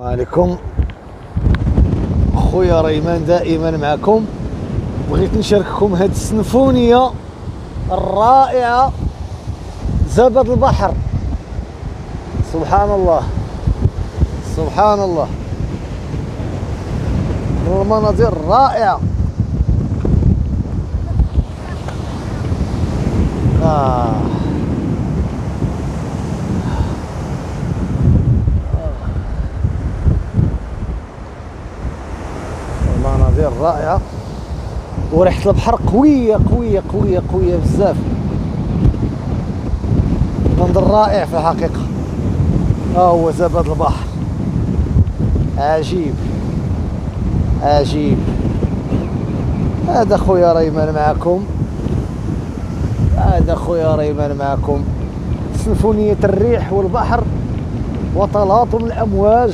عليكم خويا ريمان دائما معكم. بغيت نشارككم هذه السنفونيه الرائعه، زبد البحر. سبحان الله سبحان الله، المناظر رائعه. المناظر رائعه، وريحه البحر قويه قويه قويه قويه بزاف. منظر رائع في الحقيقه. ها هو زبد البحر، عجيب عجيب. هذا خويا ريمان معكم، هذا خويا ريمان معكم. سنفونية الريح والبحر وتلاطم الأمواج.